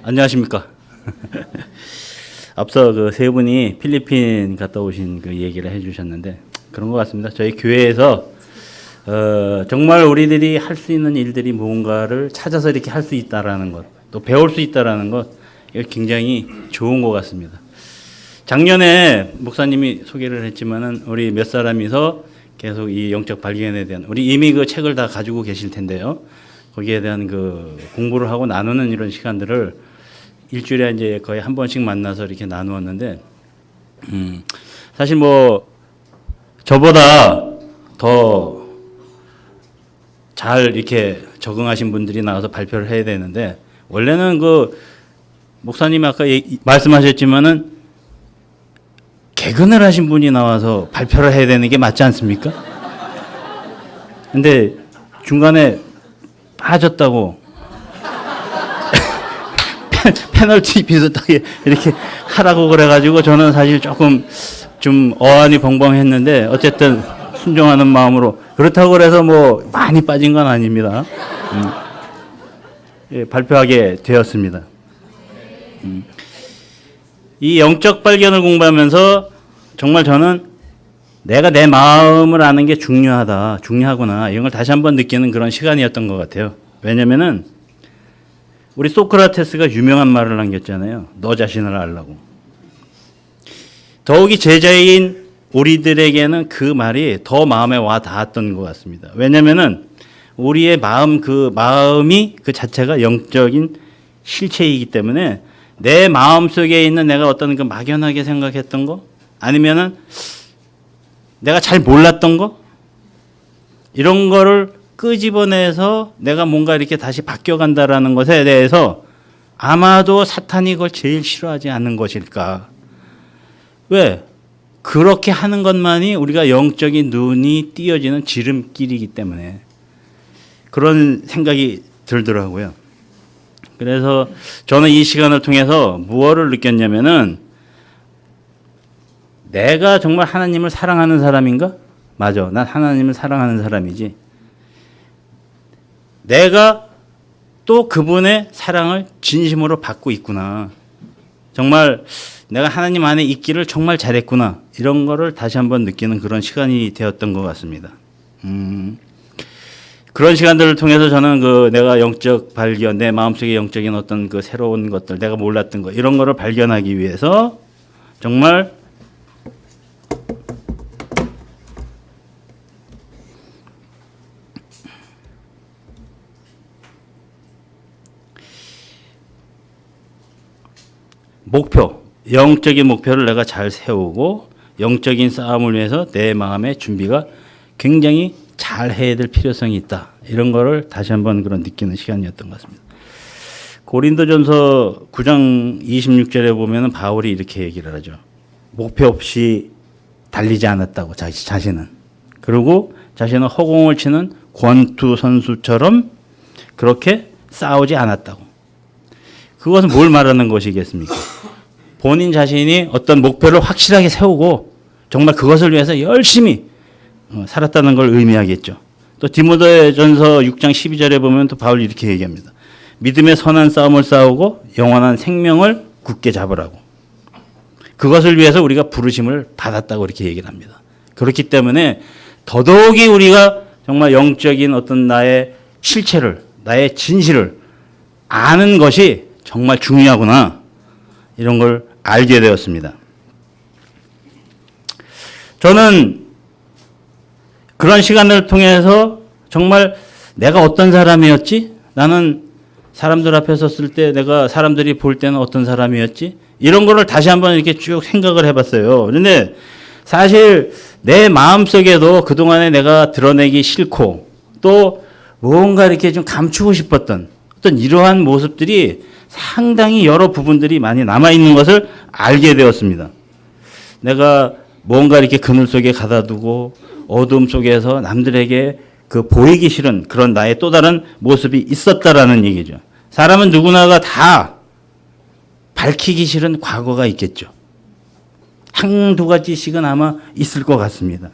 안녕하십니까. 앞서 그 세 분이 필리핀 갔다 오신 그 얘기를 해주셨는데 그런 것 같습니다. 저희 교회에서 정말 우리들이 할 수 있는 일들이 무언가를 찾아서 이렇게 할 수 있다라는 것, 또 배울 수 있다라는 것, 이거 굉장히 좋은 것 같습니다. 작년에 목사님이 소개를 했지만은 우리 몇 사람이서 계속 이 영적 발견에 대한, 우리 이미 그 책을 다 가지고 계실 텐데요. 거기에 대한 그 공부를 하고 나누는 이런 시간들을 일주일에 이제 거의 한 번씩 만나서 이렇게 나누었는데, 사실 뭐 저보다 더 잘 이렇게 적응하신 분들이 나와서 발표를 해야 되는데, 원래는 그 목사님이 아까 말씀하셨지만은 개근을 하신 분이 나와서 발표를 해야 되는 게 맞지 않습니까? 근데 중간에 빠졌다고 페널티 비슷하게 이렇게 하라고 그래가지고 저는 사실 조금 좀 어안이 벙벙했는데 어쨌든 순종하는 마음으로, 그렇다고 그래서 뭐 많이 빠진 건 아닙니다. 예, 발표하게 되었습니다. 이 영적 발견을 공부하면서 정말 저는 내가 내 마음을 아는 게 중요하구나, 이런 걸 다시 한번 느끼는 그런 시간이었던 것 같아요. 왜냐면은 우리 소크라테스가 유명한 말을 남겼잖아요. 너 자신을 알라고. 더욱이 제자인 우리들에게는 그 말이 더 마음에 와 닿았던 것 같습니다. 왜냐면은 우리의 마음이 그 자체가 영적인 실체이기 때문에 내 마음 속에 있는 내가 어떤 그 막연하게 생각했던 거, 아니면은 내가 잘 몰랐던 거, 이런 거를 끄집어내서 내가 뭔가 이렇게 다시 바뀌어간다라는 것에 대해서 아마도 사탄이 그걸 제일 싫어하지 않는 것일까. 왜? 그렇게 하는 것만이 우리가 영적인 눈이 띄어지는 지름길이기 때문에 그런 생각이 들더라고요. 그래서 저는 이 시간을 통해서 무엇을 느꼈냐면은, 내가 정말 하나님을 사랑하는 사람인가? 맞아. 난 하나님을 사랑하는 사람이지. 내가 또 그분의 사랑을 진심으로 받고 있구나. 정말 내가 하나님 안에 있기를 정말 잘했구나. 이런 거를 다시 한번 느끼는 그런 시간이 되었던 것 같습니다. 그런 시간들을 통해서 저는 내가 영적 발견, 내 마음속에 영적인 어떤 그 새로운 것들, 내가 몰랐던 것, 이런 거를 발견하기 위해서 정말 영적인 목표를 내가 잘 세우고 영적인 싸움을 위해서 내 마음의 준비가 굉장히 잘 해야 될 필요성이 있다. 이런 거를 다시 한번 그런 느끼는 시간이었던 것 같습니다. 고린도전서 9장 26절에 보면은 바울이 이렇게 얘기를 하죠. 목표 없이 달리지 않았다고, 자신은. 그리고 자신은 허공을 치는 권투 선수처럼 그렇게 싸우지 않았다고. 그것은 뭘 말하는 것이겠습니까? 본인 자신이 어떤 목표를 확실하게 세우고 정말 그것을 위해서 열심히 살았다는 걸 의미하겠죠. 또 디모데전서 6장 12절에 보면 또 바울이 이렇게 얘기합니다. 믿음의 선한 싸움을 싸우고 영원한 생명을 굳게 잡으라고. 그것을 위해서 우리가 부르심을 받았다고 이렇게 얘기를 합니다. 그렇기 때문에 더더욱이 우리가 정말 영적인 어떤 나의 실체를, 나의 진실을 아는 것이 정말 중요하구나, 이런 걸 알게 되었습니다. 저는 그런 시간을 통해서 정말 내가 어떤 사람이었지? 나는 사람들 앞에 섰을 때 내가 사람들이 볼 때는 어떤 사람이었지? 이런 거를 다시 한번 이렇게 쭉 생각을 해봤어요. 그런데 사실 내 마음속에도 그동안에 내가 드러내기 싫고 또 뭔가 이렇게 좀 감추고 싶었던 어떤 이러한 모습들이 상당히 여러 부분들이 많이 남아있는 것을 알게 되었습니다. 내가 뭔가 이렇게 그늘 속에 가다두고 어둠 속에서 남들에게 그 보이기 싫은 그런 나의 또 다른 모습이 있었다라는 얘기죠. 사람은 누구나가 다 밝히기 싫은 과거가 있겠죠. 한두 가지씩은 아마 있을 것 같습니다.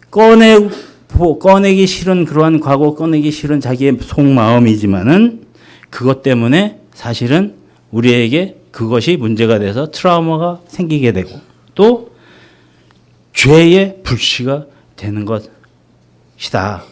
꺼내기 싫은 그러한 과거, 꺼내기 싫은 자기의 속마음이지만은 그것 때문에 사실은 우리에게 그것이 문제가 돼서 트라우마가 생기게 되고 또 죄의 불씨가 되는 것이다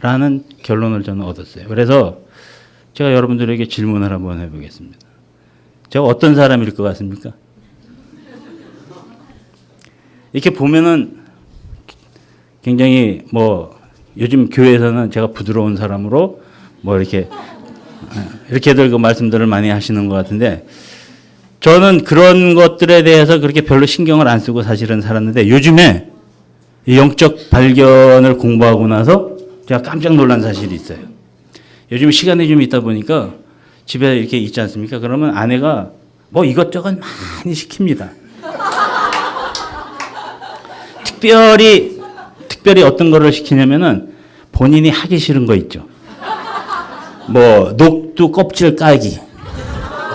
라는 결론을 저는 얻었어요. 그래서 제가 여러분들에게 질문을 한번 해보겠습니다. 제가 어떤 사람일 것 같습니까? 이렇게 보면은 굉장히 뭐 요즘 교회에서는 제가 부드러운 사람으로 뭐 이렇게들 그 말씀들을 많이 하시는 것 같은데 저는 그런 것들에 대해서 그렇게 별로 신경을 안 쓰고 사실은 살았는데 요즘에 이 영적 발견을 공부하고 나서 제가 깜짝 놀란 사실이 있어요. 요즘 시간이 좀 있다 보니까 집에 이렇게 있지 않습니까? 그러면 아내가 뭐 이것저것 많이 시킵니다. 특별히 어떤 거를 시키냐면은 본인이 하기 싫은 거 있죠. 뭐 녹두 껍질 까기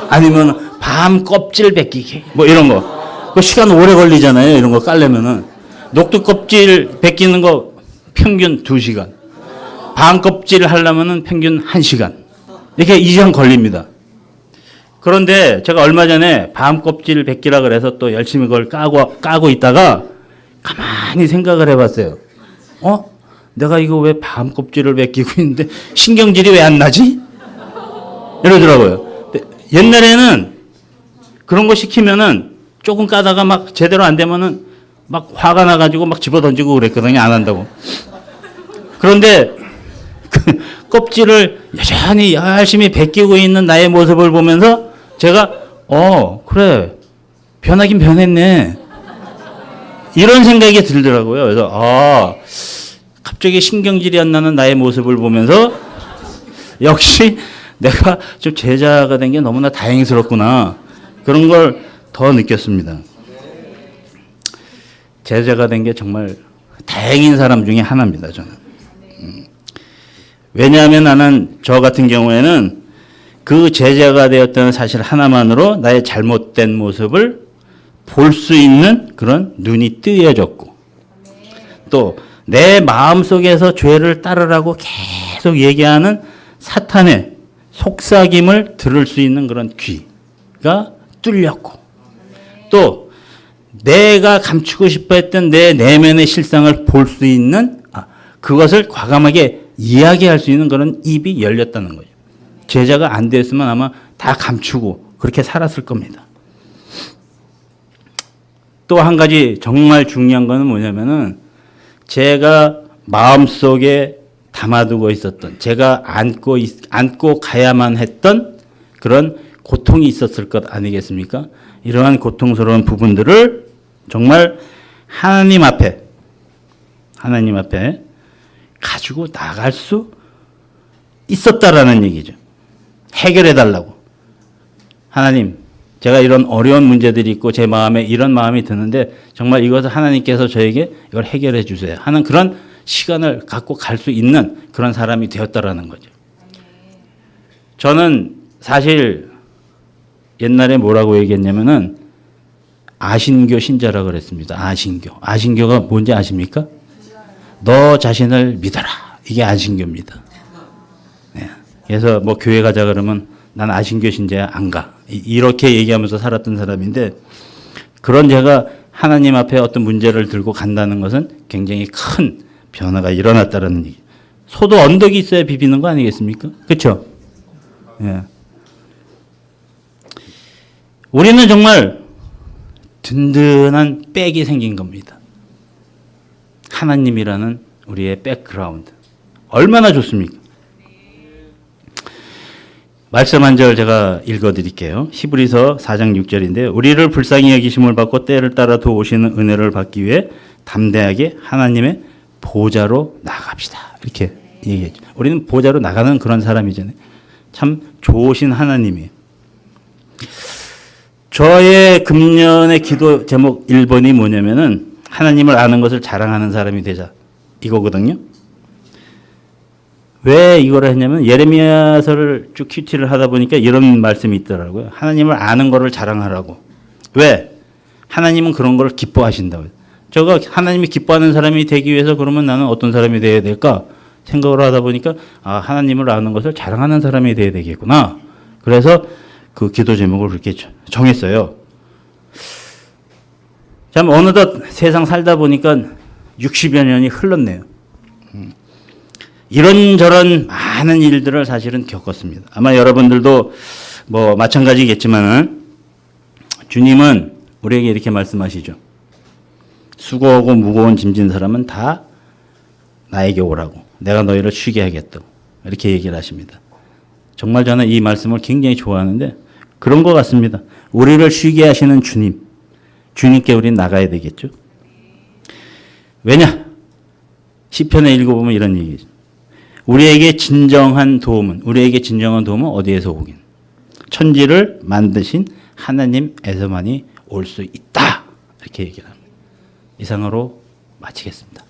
아니면 밤 껍질 벗기기 뭐 이런 거. 그 시간 오래 걸리잖아요. 이런 거 깔려면은 녹두 껍질 벗기는 거 평균 2시간. 밤 껍질 하려면은 평균 1시간. 이렇게 2시간 걸립니다. 그런데 제가 얼마 전에 밤 껍질 벗기라 그래서 또 열심히 그걸 까고 있다가 가만히 생각을 해봤어요. 내가 이거 왜 밤 껍질을 벗기고 있는데 신경질이 왜 안 나지? 이러더라고요. 옛날에는 그런 거 시키면은 조금 까다가 막 제대로 안 되면은 막 화가 나가지고 막 집어 던지고 그랬거든요. 안 한다고. 그런데 그 껍질을 여전히 열심히 벗기고 있는 나의 모습을 보면서 제가 그래 변하긴 변했네. 이런 생각이 들더라고요. 그래서 갑자기 신경질이 안 나는 나의 모습을 보면서 역시 내가 좀 제자가 된 게 너무나 다행스럽구나. 그런 걸 더 느꼈습니다. 제자가 된 게 정말 다행인 사람 중에 하나입니다. 저는. 왜냐하면 나는 저 같은 경우에는 그 제자가 되었다는 사실 하나만으로 나의 잘못된 모습을 볼 수 있는 그런 눈이 뜨여졌고 또 내 마음속에서 죄를 따르라고 계속 얘기하는 사탄의 속삭임을 들을 수 있는 그런 귀가 뚫렸고 또 내가 감추고 싶어 했던 내 내면의 실상을 볼 수 있는 그것을 과감하게 이야기할 수 있는 그런 입이 열렸다는 거죠. 제자가 안 됐으면 아마 다 감추고 그렇게 살았을 겁니다. 또 한 가지 정말 중요한 거는 뭐냐면은 제가 마음속에 담아두고 있었던 제가 안고 가야만 했던 그런 고통이 있었을 것 아니겠습니까? 이러한 고통스러운 부분들을 정말 하나님 앞에 가지고 나갈 수 있었다라는 얘기죠. 해결해 달라고. 하나님, 제가 이런 어려운 문제들이 있고 제 마음에 이런 마음이 드는데 정말 이것을 하나님께서 저에게 이걸 해결해 주세요 하는 그런 시간을 갖고 갈 수 있는 그런 사람이 되었다라는 거죠. 저는 사실 옛날에 뭐라고 얘기했냐면은 아신교 신자라고 그랬습니다. 아신교가 뭔지 아십니까? 너 자신을 믿어라. 이게 아신교입니다. 네. 그래서 뭐 교회 가자 그러면 난 아신교 신자야 안 가. 이렇게 얘기하면서 살았던 사람인데 그런 제가 하나님 앞에 어떤 문제를 들고 간다는 것은 굉장히 큰 변화가 일어났다는 얘기. 소도 언덕이 있어야 비비는 거 아니겠습니까? 그렇죠? 예. 우리는 정말 든든한 백이 생긴 겁니다. 하나님이라는 우리의 백그라운드. 얼마나 좋습니까? 말씀 한 절 제가 읽어드릴게요. 히브리서 4장 6절인데 우리를 불쌍히 여기심을 받고 때를 따라 도우시는 은혜를 받기 위해 담대하게 하나님의 보좌로 나갑시다. 이렇게 얘기했죠. 우리는 보좌로 나가는 그런 사람이잖아요. 참 좋으신 하나님이에요. 저의 금년의 기도 제목 1번이 뭐냐면은 하나님을 아는 것을 자랑하는 사람이 되자 이거거든요. 왜 이거를 했냐면 예레미야서를 쭉 큐티를 하다 보니까 이런 말씀이 있더라고요. 하나님을 아는 거를 자랑하라고. 왜? 하나님은 그런 걸 기뻐하신다고요. 제가 하나님이 기뻐하는 사람이 되기 위해서 그러면 나는 어떤 사람이 되어야 될까 생각을 하다 보니까 하나님을 아는 것을 자랑하는 사람이 되어야 되겠구나 그래서 그 기도 제목을 그렇게 정했어요. 참 어느덧 세상 살다 보니까 60여 년이 흘렀네요. 이런저런 많은 일들을 사실은 겪었습니다. 아마 여러분들도 뭐 마찬가지겠지만은 주님은 우리에게 이렇게 말씀하시죠. 수고하고 무거운 짐진 사람은 다 나에게 오라고. 내가 너희를 쉬게 하겠다고. 이렇게 얘기를 하십니다. 정말 저는 이 말씀을 굉장히 좋아하는데 그런 것 같습니다. 우리를 쉬게 하시는 주님. 주님께 우린 나가야 되겠죠. 왜냐? 시편에 읽어보면 이런 얘기죠. 우리에게 진정한 도움은 어디에서 오긴? 천지를 만드신 하나님에서만이 올 수 있다. 이렇게 얘기를 합니다. 이상으로 마치겠습니다.